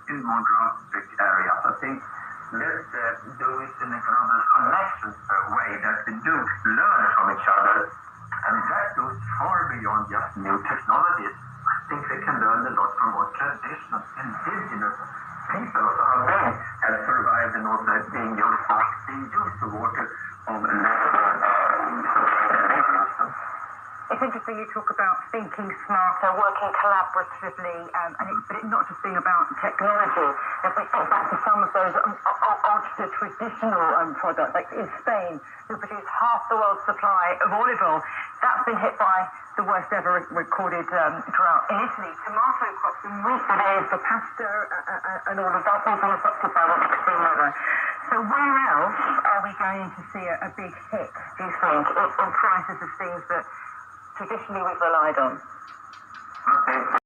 in more drastic areas. I think let's do it in a global connection way that we do learn from each other, and that goes far beyond just new technologies. I think we can learn a lot from what traditional indigenous people, also how they have survived and also being used to water of It's interesting you talk about thinking smarter, working collaboratively, but it not just being about technology. If we think back to some of those ultra traditional products, like in Spain, who produce half the world's supply of olive oil, that's been hit by the worst ever recorded drought. In Italy, tomato crops in recent years for pasta and all of that have been affected by the extreme weather. So where else are we going to see a big hit, do you think, in prices of things that traditionally we've relied on? Okay.